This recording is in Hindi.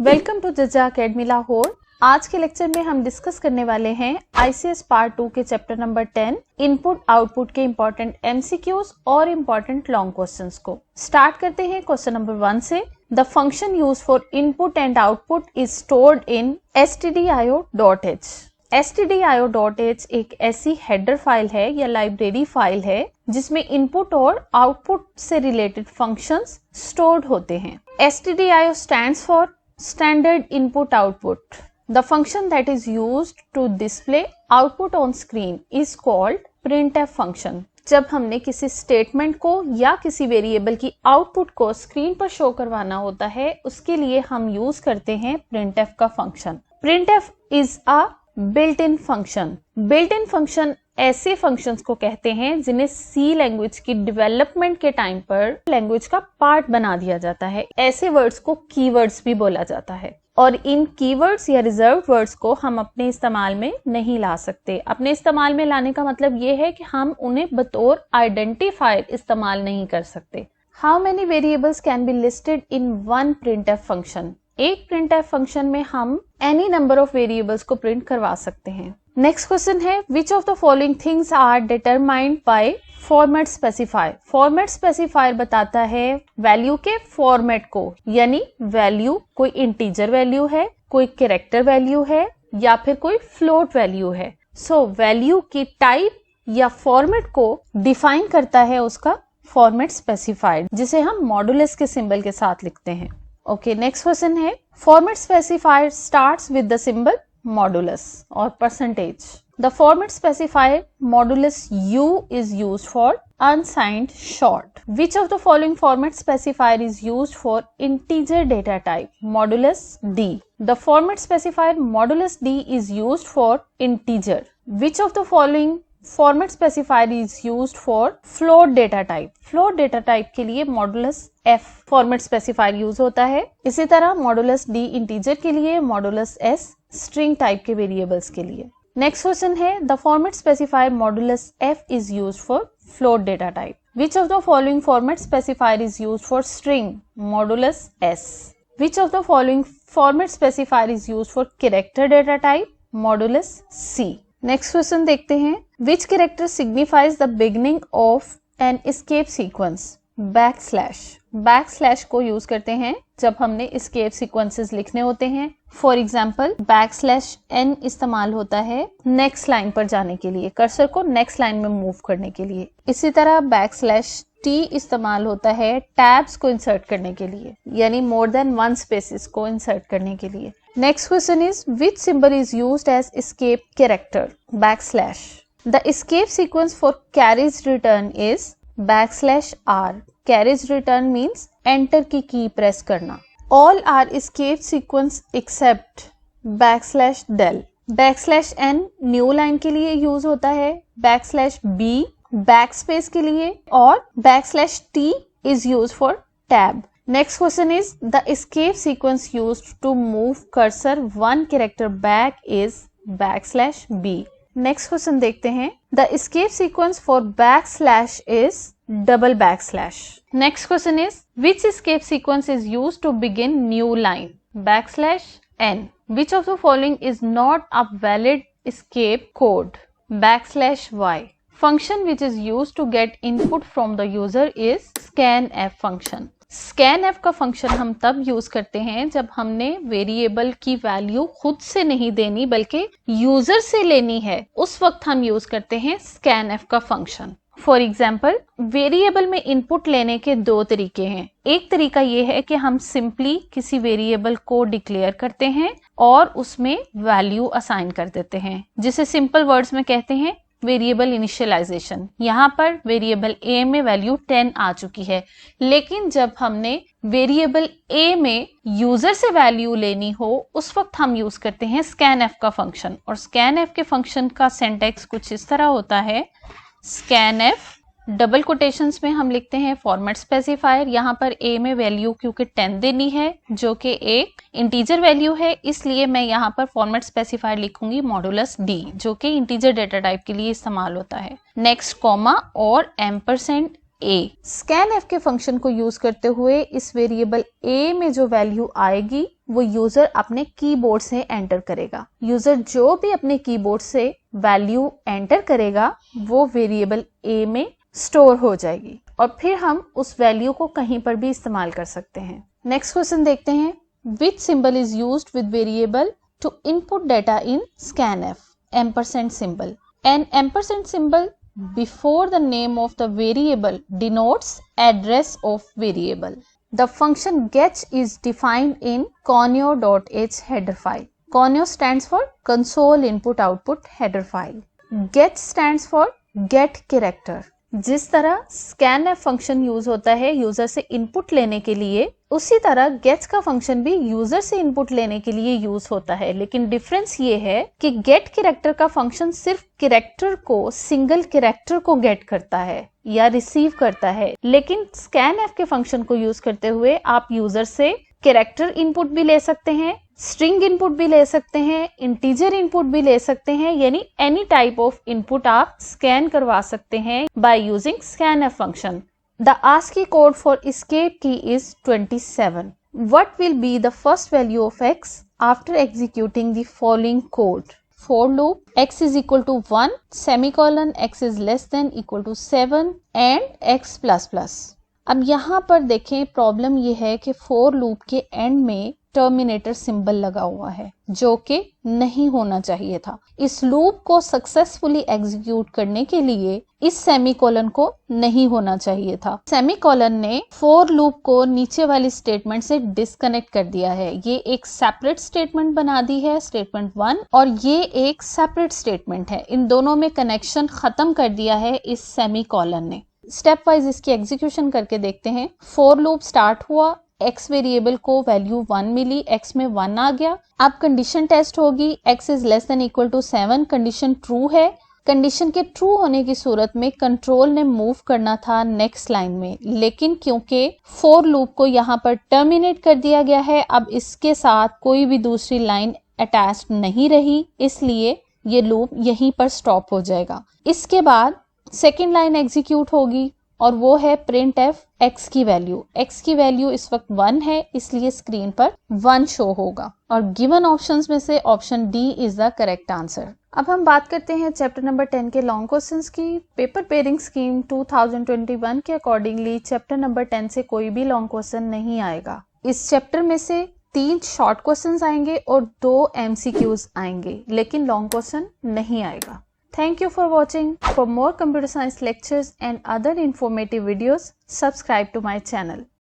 वेलकम टू जजा अकेडमी लाहौर। आज के लेक्चर में हम डिस्कस करने वाले हैं ICS पार्ट 2 के चैप्टर नंबर 10 इनपुट आउटपुट के इंपॉर्टेंट MCQs और इंपॉर्टेंट लॉन्ग क्वेश्चंस को। स्टार्ट करते हैं क्वेश्चन नंबर 1 से। The function use for input and output is stored in stdio.h। stdio.h एक ऐसी हेडर फाइल है या लाइब्रेरी फाइल है जिसमें इनपुट और आउटपुट से रिलेटेड फंक्शंस स्टोर्ड होते हैं। stdio stands for standard input output. The function that is used to display output on screen is called printf function. जब हमने किसी स्टेटमेंट को या किसी वेरिएबल की आउटपुट को स्क्रीन पर शो करवाना होता है, उसके लिए हम यूज करते हैं printf का function. printf is a built-in function. built-in function ऐसे फंक्शंस को कहते हैं जिन्हें सी लैंग्वेज की डेवलपमेंट के टाइम पर लैंग्वेज का पार्ट बना दिया जाता है। ऐसे वर्ड्स को कीवर्ड्स भी बोला जाता है और इन कीवर्ड्स या रिजर्व्ड वर्ड्स को हम अपने इस्तेमाल में नहीं ला सकते। अपने इस्तेमाल में लाने का मतलब ये है कि हम उन्हें बतौर आइडेंटिफायर इस्तेमाल नहीं कर सकते। How many variables can be listed in one printf function. एक printf फंक्शन में हम एनी नंबर ऑफ वेरिएबल्स को प्रिंट करवा सकते हैं। नेक्स्ट क्वेश्चन है which of the following things are determined by format specifier. Format specifier बताता है वैल्यू के फॉर्मेट को, यानी वैल्यू कोई इंटीजर वैल्यू है, कोई कैरेक्टर वैल्यू है या फिर कोई फ्लोट वैल्यू है। सो वैल्यू की टाइप या फॉर्मेट को डिफाइन करता है उसका फॉर्मेट स्पेसिफायर, जिसे हम मॉडुलस के सिंबल के साथ लिखते हैं। ओके, नेक्स्ट क्वेश्चन है format specifier starts with the symbol modulus or percentage. The format specifier modulus U is used for unsigned short. Which of the following format specifier is used for integer data type? Modulus D. The format specifier modulus D is used for integer. Which of the following format specifier is used for float data type? Float data type के लिए modulus F format specifier use होता है। इसी तरह modulus D integer के लिए, modulus S स्ट्रिंग टाइप के वेरिएबल्स के लिए। नेक्स्ट क्वेश्चन है the format specifier modulus F is used for float data type. Which of the following format specifier is used for string? Modulus S. Which of the following format specifier is used for character data type? Modulus C. Next question देखते हैं which character signifies the beginning of an escape sequence? Backslash. Backslash को यूज करते हैं जब हमने एस्केप सीक्वेंसेस लिखने होते हैं। फॉर एग्जाम्पल बैकस्लैश एन इस्तेमाल होता है नेक्स्ट लाइन पर जाने के लिए, कर्सर को नेक्स्ट लाइन में मूव करने के लिए। इसी तरह बैकस्लैश टी इस्तेमाल होता है टैब्स को इंसर्ट करने के लिए, यानी मोर देन वन स्पेसिस को इंसर्ट करने के लिए। Next question is which symbol is used as escape character? Backslash. The escape sequence for carriage return is backslash R. Carriage return means enter key press करना। All are escape sequence except backslash del. Backslash N new line के लिए यूज होता है, बैकस्लैश बी बैकस्पेस के लिए और backslash T is use for tab. Next question is the escape sequence used to move cursor one character back is backslash B. Next question देखते हैं the escape sequence for backslash is double backslash. Next question is which escape sequence is used to begin new line? Backslash N. Which of the following is not a valid escape code? Backslash Y. Function which is used to gate input from the user is scanf function. scanf का फंक्शन हम तब यूज करते हैं जब हमने वेरिएबल की वैल्यू खुद से नहीं देनी बल्कि यूजर से लेनी है, उस वक्त हम यूज करते हैं scanf का फंक्शन। फॉर एग्जाम्पल वेरिएबल में इनपुट लेने के दो तरीके हैं। एक तरीका ये है कि हम सिंपली किसी वेरिएबल को डिक्लेयर करते हैं और उसमें वैल्यू असाइन कर देते हैं, जिसे सिंपल वर्ड्स में कहते हैं वेरिएबल इनिशियलाइजेशन। यहाँ पर वेरिएबल ए में वैल्यू 10 आ चुकी है, लेकिन जब हमने वेरिएबल ए में यूजर से वैल्यू लेनी हो उस वक्त हम यूज करते हैं scanf का फंक्शन। और scanf के फंक्शन का सिंटैक्स कुछ इस तरह होता है scanf डबल कोटेशंस में हम लिखते हैं फॉर्मेट स्पेसिफायर। यहाँ पर a में वैल्यू क्योंकि 10 देनी है जो कि एक इंटीजर वैल्यू है, इसलिए मैं यहाँ पर फॉर्मेट स्पेसिफायर लिखूंगी मॉडुलस d जो कि इंटीजर डेटा टाइप के लिए इस्तेमाल होता है। नेक्स्ट कॉमा और एम्परसेंड a। scanf के फंक्शन को यूज करते हुए इस वेरिएबल a में जो वैल्यू आएगी वो यूजर अपने कीबोर्ड से एंटर करेगा। यूजर जो भी अपने कीबोर्ड से वैल्यू एंटर करेगा वो वेरिएबल a में स्टोर हो जाएगी और फिर हम उस वैल्यू को कहीं पर भी इस्तेमाल कर सकते हैं। नेक्स्ट क्वेश्चन देखते हैं। Which symbol is used with variable to input data in scanf? Ampersand symbol. An ampersand symbol before the name of the variable denotes address of variable. The function getch is defined in conio.h header file. Conio stands for console input output header file. Getch stands for get character. जिस तरह scanf फंक्शन यूज होता है यूजर से इनपुट लेने के लिए, उसी तरह गेट का फंक्शन भी यूजर से इनपुट लेने के लिए यूज होता है। लेकिन डिफरेंस ये है कि गेट कैरेक्टर का फंक्शन सिर्फ कैरेक्टर को, सिंगल कैरेक्टर को गेट करता है या रिसीव करता है, लेकिन scanf के फंक्शन को यूज करते हुए आप यूजर से कैरेक्टर इनपुट भी ले सकते हैं, स्ट्रिंग इनपुट भी ले सकते हैं, इंटीजर इनपुट भी ले सकते हैं, यानी एनी टाइप ऑफ इनपुट आप स्कैन करवा सकते हैं by using scanf function. The ASCII code for escape key is 27. What will be the first value of x after executing the following code? For loop x is equal to 1, semicolon x is less than equal to 7 and x plus plus. अब यहाँ पर देखें प्रॉब्लम ये है कि फोर लूप के एंड में टर्मिनेटर सिंबल लगा हुआ है जो कि नहीं होना चाहिए था। इस लूप को सक्सेसफुली एग्जीक्यूट करने के लिए इस सेमीकोलन को नहीं होना चाहिए था। सेमीकोलन ने फोर लूप को नीचे वाली स्टेटमेंट से डिस्कनेक्ट कर दिया है। ये एक सेपरेट स्टेटमेंट बना दी है, स्टेटमेंट 1, और ये एक सेपरेट स्टेटमेंट है। इन दोनों में कनेक्शन खत्म कर दिया है इस सेमीकोलन ने। स्टेप वाइज इसकी एग्जीक्यूशन करके देखते हैं। फोर लूप स्टार्ट हुआ, x वेरिएबल को वैल्यू 1 मिली, x में 1 आ गया। अब कंडीशन टेस्ट होगी, x is less than equal to 7, condition true है। कंडीशन के ट्रू होने की सूरत में कंट्रोल ने मूव करना था नेक्स्ट लाइन में, लेकिन क्योंकि फोर लूप को यहाँ पर टर्मिनेट कर दिया गया है, अब इसके साथ कोई भी दूसरी लाइन अटैच नहीं रही, इसलिए ये लूप यहीं पर स्टॉप हो जाएगा। इसके बाद सेकेंड लाइन एग्जीक्यूट होगी और वो है प्रिंट एफ एक्स की वैल्यू। एक्स की वैल्यू इस वक्त 1 है, इसलिए स्क्रीन पर 1 शो होगा और गिवन ऑप्शंस में से option D is the correct answer. अब हम बात करते हैं चैप्टर नंबर 10 के लॉन्ग क्वेश्चंस की। पेपर पेयरिंग स्कीम 2021 के अकॉर्डिंगली चैप्टर नंबर 10 से कोई भी लॉन्ग क्वेश्चन नहीं आएगा। इस चैप्टर में से 3 शॉर्ट क्वेश्चंस आएंगे और 2 MCQs आएंगे, लेकिन लॉन्ग क्वेश्चन नहीं आएगा। Thank you for watching. For more computer science lectures and other informative videos, subscribe to my channel.